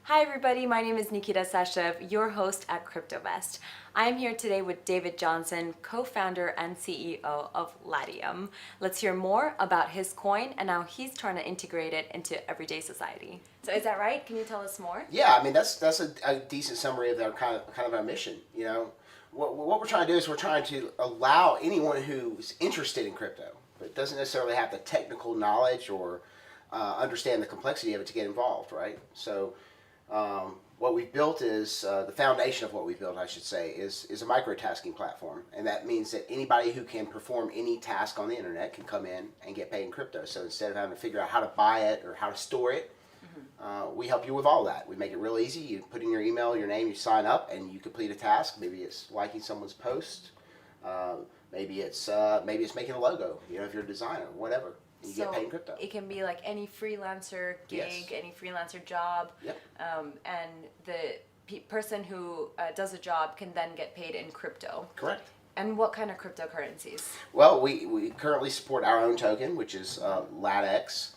Hi everybody, my name is Nikita Sachdev, your host at Cryptovest. I'm here today with David Johnson, co-founder and CEO of Latium. Let's hear more about his coin and how he's trying to integrate it into everyday society. So is that right? Can you tell us more? Yeah, I mean that's a decent summary of our kind of our mission. You know, what we're trying to do is we're trying to allow anyone who's interested in crypto, but doesn't necessarily have the technical knowledge or understand the complexity of it to get involved, right? So what we've built is the foundation of what we've built, I should say, is a microtasking platform, and that means that anybody who can perform any task on the internet can come in and get paid in crypto. So instead of having to figure out how to buy it or how to store it, we help you with all that. We make it real easy. You put in your email, your name, you sign up, and you complete a task. Maybe it's liking someone's post. Maybe it's making a logo. You know, if you're a designer, whatever. And you get paid in crypto. It can be like any freelancer gig, Yes. any freelancer job, Yep. and the person who does a job can then get paid in crypto. Correct. And what kind of cryptocurrencies? Well, we currently support our own token, which is LatX.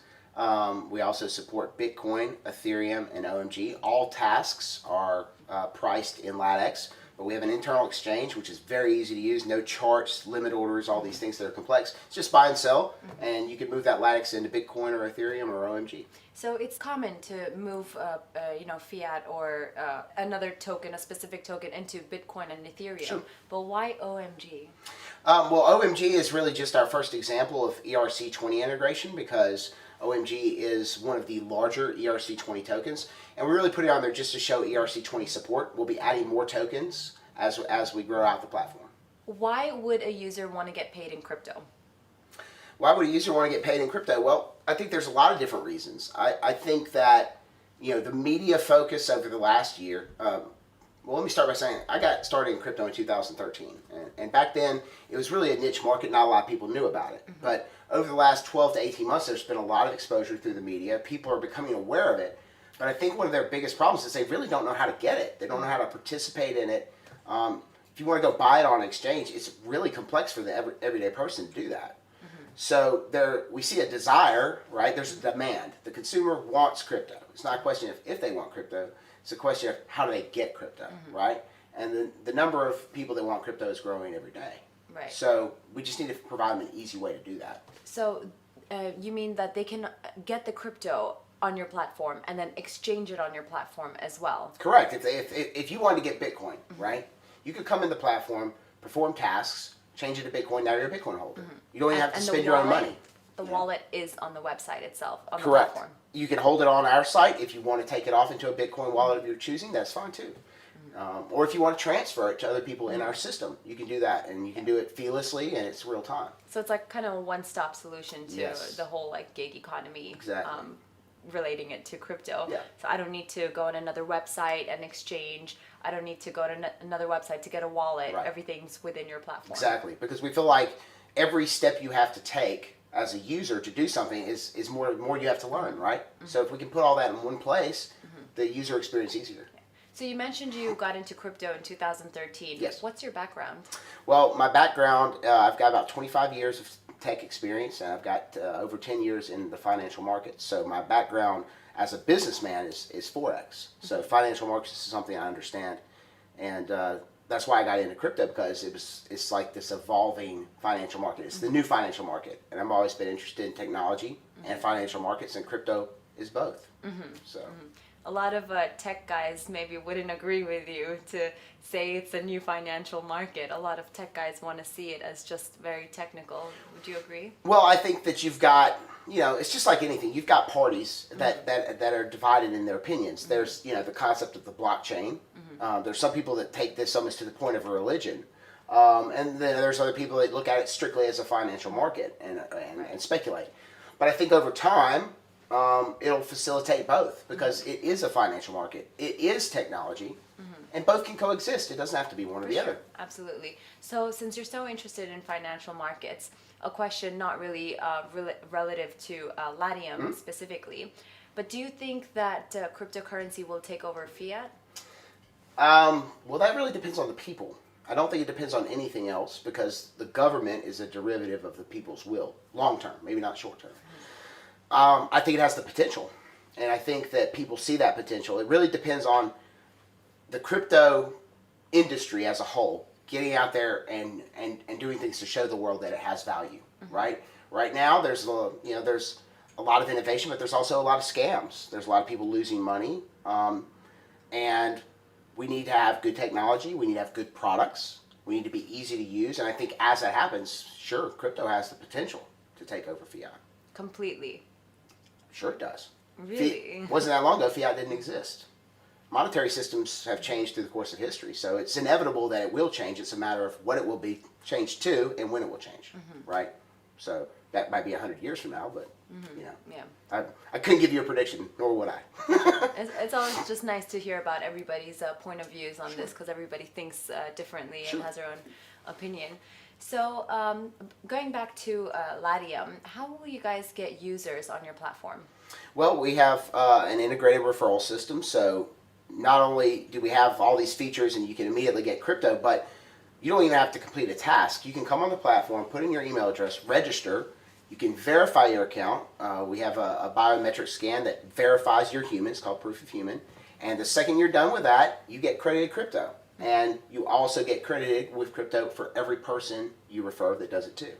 We also support Bitcoin, Ethereum, and OMG. All tasks are priced in LatX, but we have an internal exchange, which is very easy to use. No charts, limit orders, all these things that are complex. It's just buy and sell, and you can move that LatX into Bitcoin or Ethereum or OMG. So it's common to move, fiat or another token, a specific token, into Bitcoin and Ethereum. Sure. But why OMG? Well, OMG is really just our first example of ERC20 integration because OMG is one of the larger ERC20 tokens, and we really put it on there just to show ERC20 support. We'll be adding more tokens as we grow out the platform. Why would a user want to get paid in crypto? Why would a user want to get paid in crypto? Well, I think there's a lot of different reasons. I think that the media focus over the last year. Well, let me start by saying I got started in crypto in 2013, and back then it was really a niche market. Not a lot of people knew about it. But over the last 12 to 18 months, there's been a lot of exposure through the media. People are becoming aware of it. But I think one of their biggest problems is they really don't know how to get it. They don't know how to participate in it. If you want to go buy it on an exchange, it's really complex for the everyday person to do that. So we see a desire, right? There's a demand. The consumer wants crypto. It's not a question of if they want crypto. It's a question of how do they get crypto, right? And the number of people that want crypto is growing every day. Right. So we just need to provide them an easy way to do that. So you mean that they can get the crypto on your platform and then exchange it on your platform as well? Correct. If you wanted to get Bitcoin, right, you could come in the platform, perform tasks, change it to Bitcoin. Now you're a Bitcoin holder. You don't even have to spend your own money. The wallet is on the website itself, on the Correct. platform. You can hold it on our site. If you want to take it off into a Bitcoin wallet of your choosing, that's fine too. Or if you want to transfer it to other people in our system, you can do that, and you can do it feelessly, and it's real time. So it's like kind of a one-stop solution to Yes. the whole like gig economy. Exactly. Relating it to crypto. Yeah. So I don't need to go on another website and exchange. I don't need to go to another website to get a wallet. Right. Everything's within your platform. Exactly, because we feel like every step you have to take as a user to do something is more you have to learn, right? So if we can put all that in one place, the user experience easier. So you mentioned you got into crypto in 2013. Yes. What's your background? Well, my background, I've got about 25 years of tech experience, and I've got over 10 years in the financial markets. So my background as a businessman is Forex. So financial markets is something I understand, and that's why I got into crypto, because it's like this evolving financial market. It's the new financial market, and I've always been interested in technology and financial markets, and crypto is both. So. A lot of tech guys maybe wouldn't agree with you to say it's a new financial market. A lot of tech guys want to see it as just very technical. Would you agree? Well, I think that you've got, it's just like anything. You've got parties that are divided in their opinions. There's, the concept of the blockchain. There's some people that take this almost to the point of a religion. And then there's other people that look at it strictly as a financial market and speculate. But I think over time, it'll facilitate both, because it is a financial market. It is technology, and both can coexist. It doesn't have to be one or the other. Absolutely. So since you're so interested in financial markets, a question not really relative to Latium specifically, but do you think that cryptocurrency will take over fiat? Well, that really depends on the people. I don't think it depends on anything else, because the government is a derivative of the people's will, long term, maybe not short term. I think it has the potential. And I think that people see that potential. It really depends on the crypto industry as a whole getting out there and doing things to show the world that it has value, right? Right now, there's there's a lot of innovation, but there's also a lot of scams. There's a lot of people losing money, and we need to have good technology. We need to have good products. We need to be easy to use, and I think as that happens, sure, crypto has the potential to take over fiat. Completely. Sure, it does. Really? Wasn't that long ago, fiat didn't exist. Monetary systems have changed through the course of history, so it's inevitable that it will change. It's a matter of what it will be changed to and when it will change, right? So that might be 100 years from now, but Yeah. I couldn't give you a prediction, nor would I. It's always just nice to hear about everybody's point of views on this, because everybody thinks differently and has their own opinion. So going back to Latium, how will you guys get users on your platform? Well, we have an integrated referral system, so not only do we have all these features and you can immediately get crypto, but you don't even have to complete a task. You can come on the platform, put in your email address, register. You can verify your account. We have a biometric scan that verifies you're human. It's called Proof of Human. And the second you're done with that, you get credited crypto. And you also get credited with crypto for every person you refer that does it too.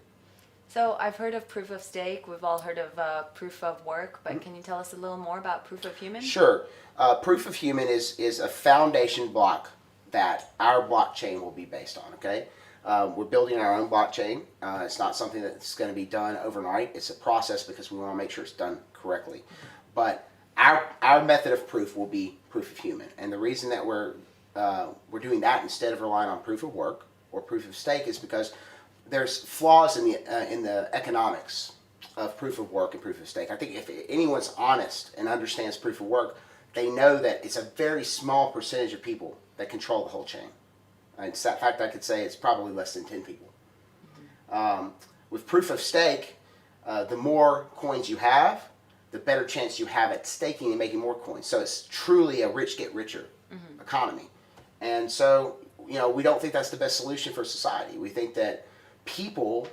So I've heard of proof of stake. We've all heard of proof of work, but can you tell us a little more about proof of human? Sure. Proof of Human is a foundation block that our blockchain will be based on, okay? We're building our own blockchain. It's not something that's going to be done overnight. It's a process because we want to make sure it's done correctly. But our method of proof will be proof of human. And the reason that we're doing that instead of relying on proof of work or proof of stake is because there's flaws in the economics of proof of work and proof of stake. I think if anyone's honest and understands proof of work, they know that it's a very small percentage of people that control the whole chain. In fact, I could say it's probably less than 10 people. With proof of stake, the more coins you have, the better chance you have at staking and making more coins. So it's truly a rich get richer economy. And so, we don't think that's the best solution for society. We think that people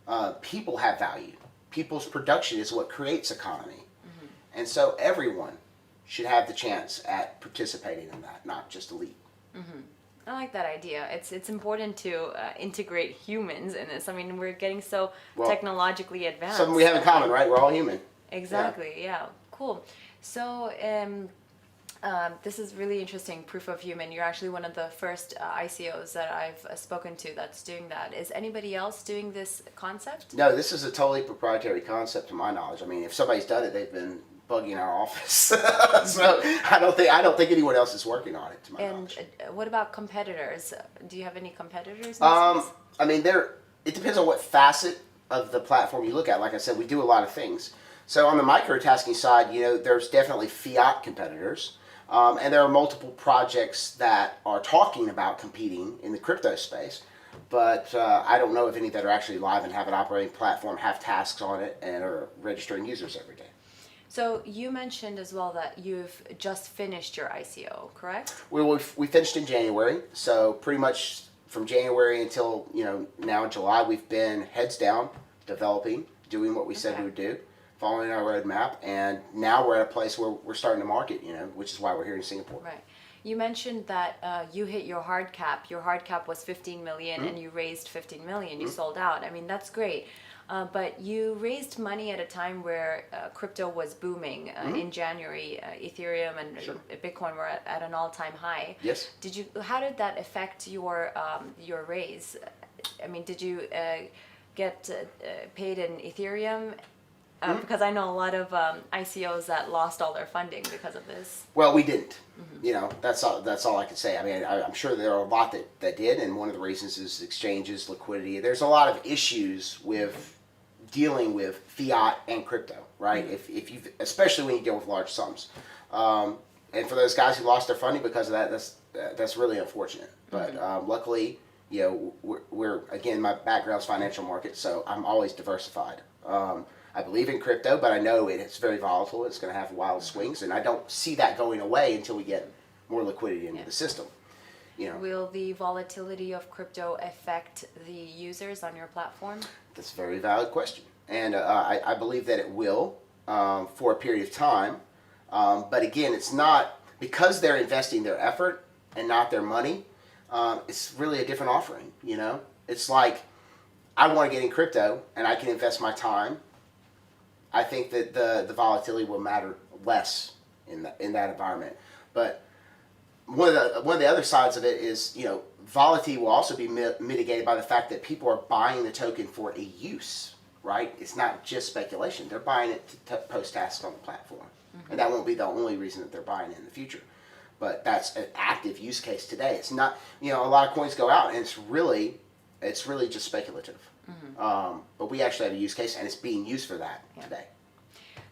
have value. People's production is what creates economy. And so everyone should have the chance at participating in that, not just elite. I like that idea. It's important to integrate humans in this. I mean, we're getting so technologically advanced. Something we have in common, right? We're all human. Exactly. Yeah. Cool. So this is really interesting. Proof of human. You're actually one of the first ICOs that I've spoken to that's doing that. Is anybody else doing this concept? No, this is a totally proprietary concept to my knowledge. I mean, if somebody's done it, they've been bugging our office. So I don't think anyone else is working on it, to my knowledge. And what about competitors? Do you have any competitors in this space? I mean, it depends on what facet of the platform you look at. Like I said, we do a lot of things. So on the microtasking side, there's definitely fiat competitors. And there are multiple projects that are talking about competing in the crypto space. But I don't know if any that are actually live and have an operating platform, have tasks on it, and are registering users every day. So you mentioned as well that you've just finished your ICO, correct? We finished in January, so pretty much from January until now in July, we've been heads down, developing, doing what we said we would do, following our roadmap, and now we're at a place where we're starting to market, which is why we're here in Singapore. Right. You mentioned that you hit your hard cap. Your hard cap was 15 million, and you raised 15 million. You sold out. I mean, that's great. But you raised money at a time where crypto was booming. In January, Ethereum and Bitcoin were at an all-time high. Yes. How did that affect your raise? I mean, did you get paid in Ethereum? Because I know a lot of ICOs that lost all their funding because of this. Well, we didn't. That's all I can say. I mean, I'm sure there are a lot that did, and one of the reasons is exchanges, liquidity. There's a lot of issues with dealing with fiat and crypto, right? If you, especially when you deal with large sums, and for those guys who lost their funding because of that, that's really unfortunate. But luckily, we're again, my background's financial markets, so I'm always diversified. I believe in crypto, but I know it's very volatile. It's going to have wild swings, and I don't see that going away until we get more liquidity into the system. Will the volatility of crypto affect the users on your platform? That's a very valid question, and I believe that it will for a period of time. But again, it's not because they're investing their effort and not their money. It's really a different offering. It's like I want to get in crypto and I can invest my time. I think that the volatility will matter less in that environment. But one of the other sides of it is, volatility will also be mitigated by the fact that people are buying the token for a use, right? It's not just speculation. They're buying it to post tasks on the platform. And that won't be the only reason that they're buying it in the future. But that's an active use case today. It's not, a lot of coins go out and it's really just speculative. But we actually have a use case and it's being used for that today.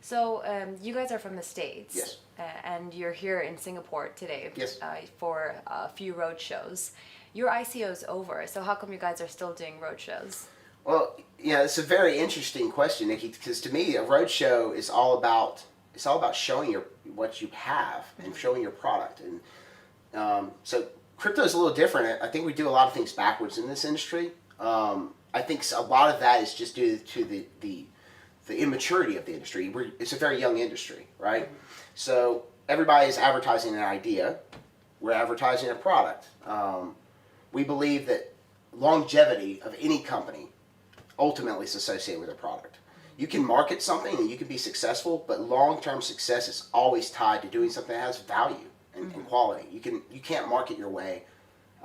So you guys are from the States. Yes. And you're here in Singapore today. Yes. For a few road shows. Your ICO is over, so how come you guys are still doing road shows? Well, it's a very interesting question, Nikki, because to me, a road show is all about showing what you have and showing your product. And so crypto is a little different. I think we do a lot of things backwards in this industry. I think a lot of that is just due to the immaturity of the industry. It's a very young industry, right? So everybody is advertising an idea. We're advertising a product. We believe that longevity of any company ultimately is associated with a product. You can market something and you can be successful, but long-term success is always tied to doing something that has value and quality. You can't market your way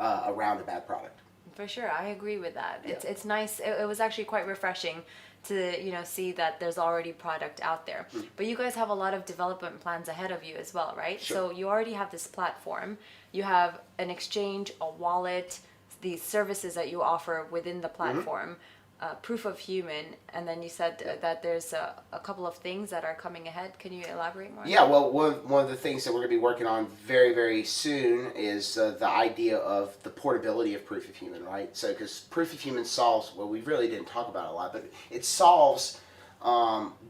around a bad product. For sure, I agree with that. It's nice. It was actually quite refreshing to see that there's already product out there. But you guys have a lot of development plans ahead of you as well, right? Sure. So you already have this platform. You have an exchange, a wallet, these services that you offer within the platform. Proof of human, and then you said that there's a couple of things that are coming ahead. Can you elaborate more? Yeah, well, one of the things that we're going to be working on very, very soon is the idea of the portability of proof of human, right? So, because proof of human solves, well, we really didn't talk about it a lot, but it solves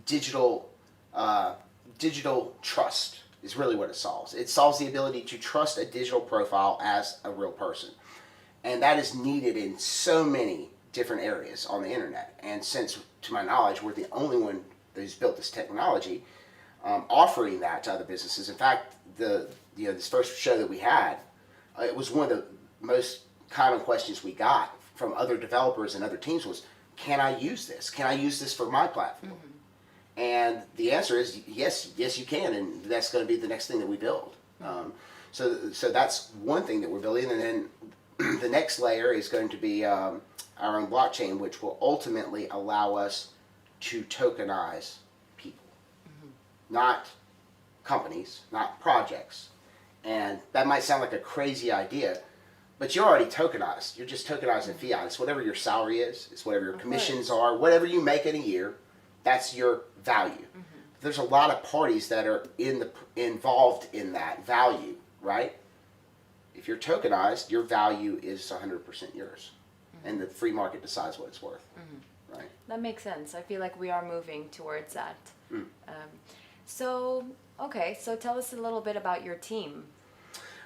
digital trust is really what it solves. It solves the ability to trust a digital profile as a real person. And that is needed in so many different areas on the internet. And since, to my knowledge, we're the only one who's built this technology, offering that to other businesses. In fact, this first show that we had, it was one of the most common questions we got from other developers and other teams was, can I use this? Can I use this for my platform? And the answer is yes, you can, and that's going to be the next thing that we build. So that's one thing that we're building, and then the next layer is going to be our own blockchain, which will ultimately allow us to tokenize people, not companies, not projects. And that might sound like a crazy idea, but you're already tokenized. You're just tokenizing fiat. It's whatever your salary is. It's whatever your commissions are. Whatever you make in a year, that's your value. There's a lot of parties that are involved in that value, right? If you're tokenized, your value is 100% yours. And the free market decides what it's worth, right? That makes sense. I feel like we are moving towards that. So tell us a little bit about your team.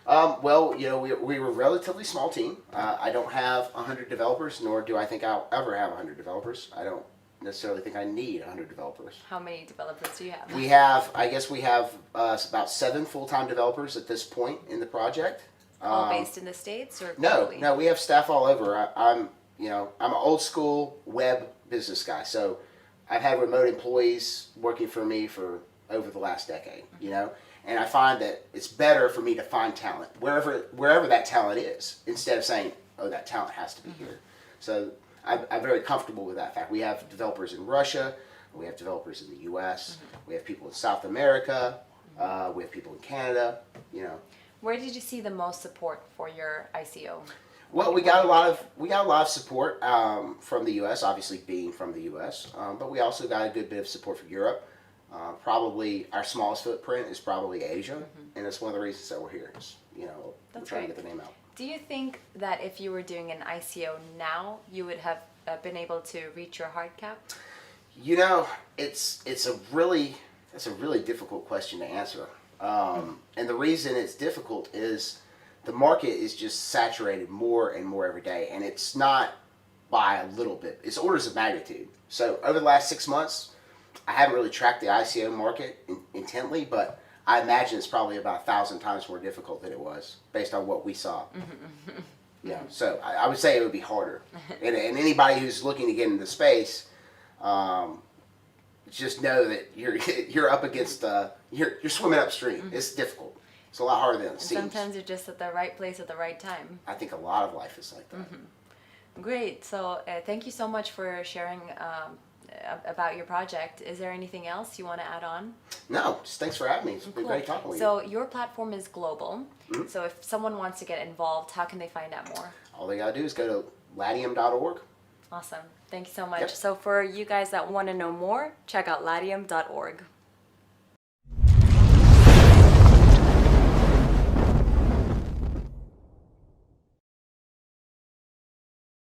Well, we were a relatively small team. I don't have 100 developers, nor do I think I'll ever have 100 developers. I don't necessarily think I need 100 developers. How many developers do you have? We have about 7 full-time developers at this point in the project. All based in the States or No, globally? we have staff all over. I'm an old school web business guy, so I've had remote employees working for me for over the last decade, and I find that it's better for me to find talent wherever that talent is, instead of saying, oh, that talent has to be here. So I'm very comfortable with that fact. We have developers in Russia, we have developers in the US, we have people in South America, we have people in Canada, Where did you see the most support for your ICO? Well, we got a lot of support from the U.S. Obviously, being from the U.S., but we also got a good bit of support from Europe. Probably our smallest footprint is probably Asia, and that's one of the reasons that we're here. We're trying to get the name out. Do you think that if you were doing an ICO now, you would have been able to reach your hard cap? It's a really difficult question to answer. And the reason it's difficult is the market is just saturated more and more every day, and it's not by a little bit. It's orders of magnitude. So over the last 6 months, I haven't really tracked the ICO market intently, but I imagine it's probably about 1,000 times more difficult than it was based on what we saw. Yeah, so I would say it would be harder. And anybody who's looking to get into space, just know that you're up against you're swimming upstream. It's difficult. It's a lot harder than it seems. Sometimes you're just at the right place at the right time. I think a lot of life is like that. Great. So thank you so much for sharing about your project. Is there anything else you want to add on? No, just thanks for having me. It's been great talking with you. So your platform is global. So if someone wants to get involved, how can they find out more? All they gotta do is go to latium.org. Awesome. Thank you so much. Yep. So for you guys that want to know more, check out latium.org.